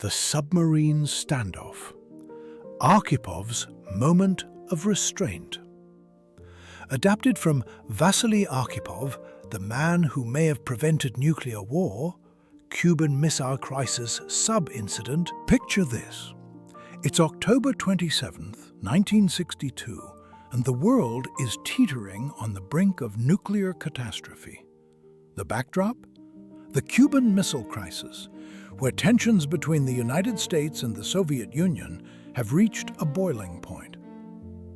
The Submarine Standoff. Arkhipov's Moment of Restraint. Adapted from Vasily Arkhipov, The Man Who May Have Prevented Nuclear War, Cuban Missile Crisis Sub-Incident. Picture this. It's October 27th, 1962, and the world is teetering on the brink of nuclear catastrophe. The backdrop? The Cuban Missile Crisis, where tensions between the United States and the Soviet Union have reached a boiling point.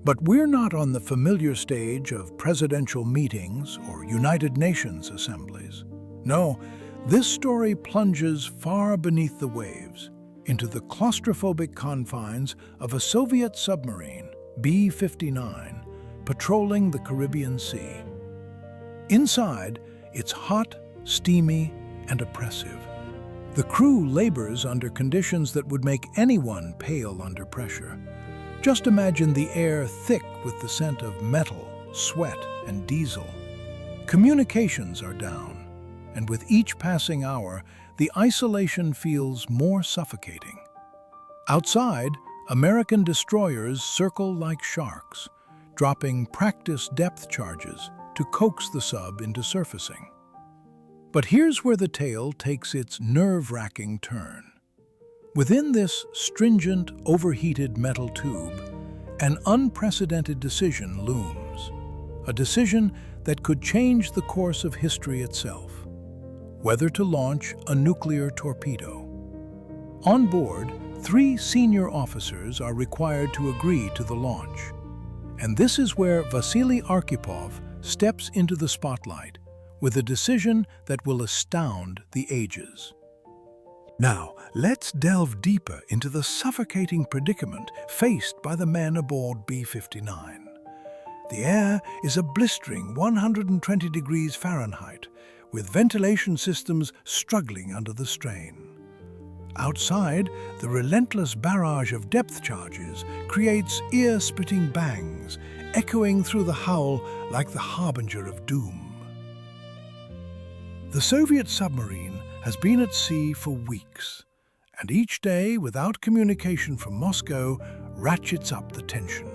But we're not on the familiar stage of presidential meetings or United Nations assemblies. No, this story plunges far beneath the waves, into the claustrophobic confines of a Soviet submarine, B-59, patrolling the Caribbean Sea. Inside, it's hot, steamy, and oppressive. The crew labors under conditions that would make anyone pale under pressure. Just imagine the air thick with the scent of metal, sweat, and diesel. Communications are down, and with each passing hour, the isolation feels more suffocating. Outside, American destroyers circle like sharks, dropping practice depth charges to coax the sub into surfacing. But here's where the tale takes its nerve-wracking turn. Within this stringent, overheated metal tube, an unprecedented decision looms. A decision that could change the course of history itself. Whether to launch a nuclear torpedo. On board, 3 senior officers are required to agree to the launch. And this is where Vasily Arkhipov steps into the spotlight, with a decision that will astound the ages. Now, let's delve deeper into the suffocating predicament faced by the men aboard B-59. The air is a blistering 120 degrees Fahrenheit, with ventilation systems struggling under the strain. Outside, the relentless barrage of depth charges creates ear-splitting bangs, echoing through the hull like the harbinger of doom. The Soviet submarine has been at sea for weeks, and each day, without communication from Moscow, ratchets up the tension.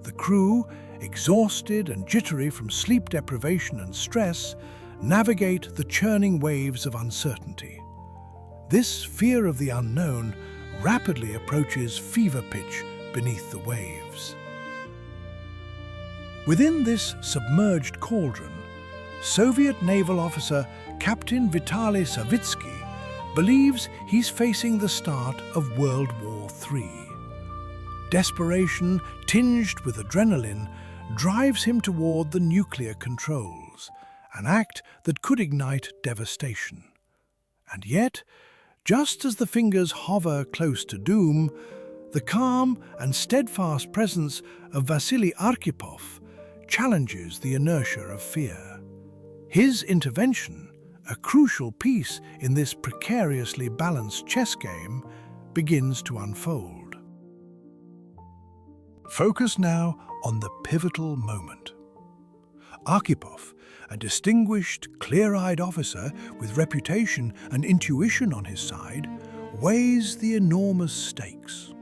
The crew, exhausted and jittery from sleep deprivation and stress, navigate the churning waves of uncertainty. This fear of the unknown rapidly approaches fever pitch beneath the waves. Within this submerged cauldron, Soviet naval officer Captain Vitaly Savitsky believes he's facing the start of World War III. Desperation, tinged with adrenaline, drives him toward the nuclear controls, an act that could ignite devastation. And yet, just as the fingers hover close to doom, the calm and steadfast presence of Vasily Arkhipov challenges the inertia of fear. His intervention, a crucial piece in this precariously balanced chess game, begins to unfold. Focus now on the pivotal moment. Arkhipov, a distinguished, clear-eyed officer with reputation and intuition on his side, weighs the enormous stakes.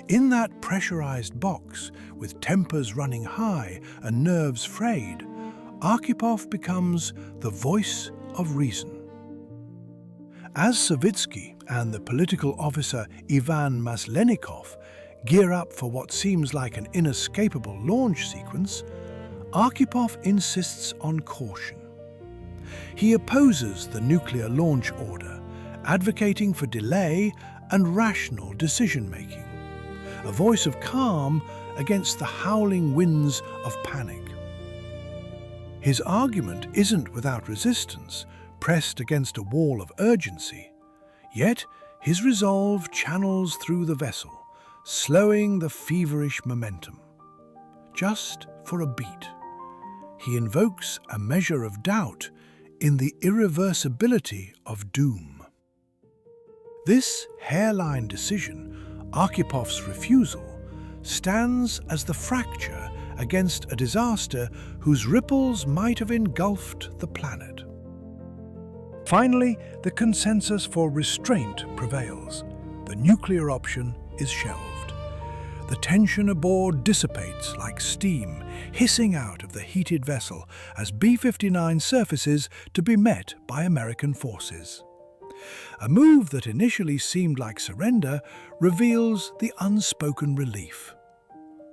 In that pressurized box, with tempers running high and nerves frayed, Arkhipov becomes the voice of reason. As Savitsky and the political officer Ivan Maslenikov gear up for what seems like an inescapable launch sequence, Arkhipov insists on caution. He opposes the nuclear launch order, advocating for delay and rational decision-making, a voice of calm against the howling winds of panic. His argument isn't without resistance, pressed against a wall of urgency, yet his resolve channels through the vessel, slowing the feverish momentum. Just for a beat, he invokes a measure of doubt in the irreversibility of doom. This hairline decision, Arkhipov's refusal, stands as the fracture against a disaster whose ripples might have engulfed the planet. Finally, the consensus for restraint prevails. The nuclear option is shelved. The tension aboard dissipates like steam, hissing out of the heated vessel as B-59 surfaces to be met by American forces. A move that initially seemed like surrender reveals the unspoken relief.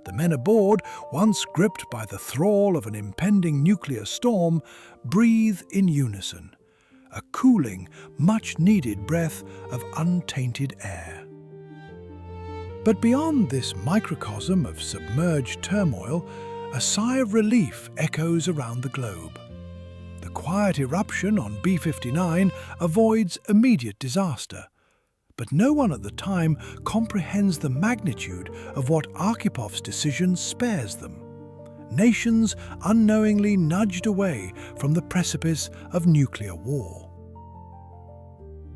The men aboard, once gripped by the thrall of an impending nuclear storm, breathe in unison, a cooling, much-needed breath of untainted air. But beyond this microcosm of submerged turmoil, a sigh of relief echoes around the globe. The quiet eruption on B-59 avoids immediate disaster, but no one at the time comprehends the magnitude of what Archipov's decision spares them. Nations unknowingly nudged away from the precipice of nuclear war.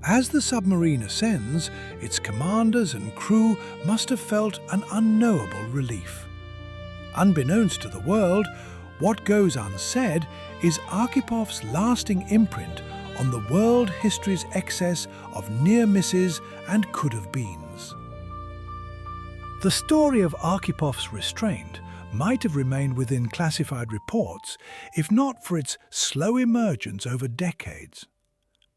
As the submarine ascends, its commanders and crew must have felt an unknowable relief. Unbeknownst to the world, what goes unsaid is Archipov's lasting imprint on the world history's excess of near misses and could-have-beens. The story of Archipov's restraint might have remained within classified reports if not for its slow emergence over decades.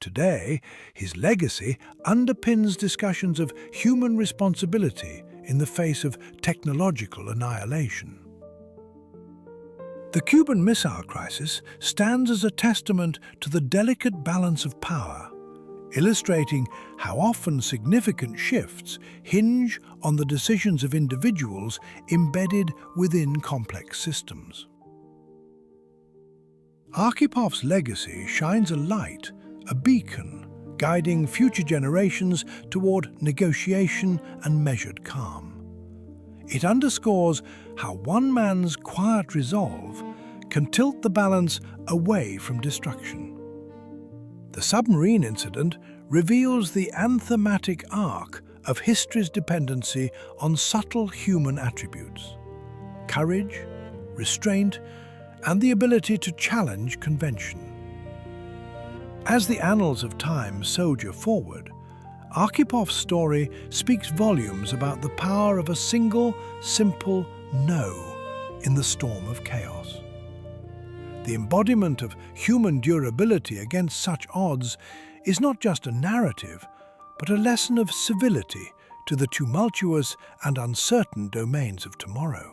Today, his legacy underpins discussions of human responsibility in the face of technological annihilation. The Cuban Missile Crisis stands as a testament to the delicate balance of power, illustrating how often significant shifts hinge on the decisions of individuals embedded within complex systems. Archipov's legacy shines a light, a beacon, guiding future generations toward negotiation and measured calm. It underscores how one man's quiet resolve can tilt the balance away from destruction. The submarine incident reveals the anthematic arc of history's dependency on subtle human attributes: courage, restraint, and the ability to challenge convention. As the annals of time soldier forward, Archipov's story speaks volumes about the power of a single, simple no in the storm of chaos. The embodiment of human durability against such odds is not just a narrative, but a lesson of civility to the tumultuous and uncertain domains of tomorrow.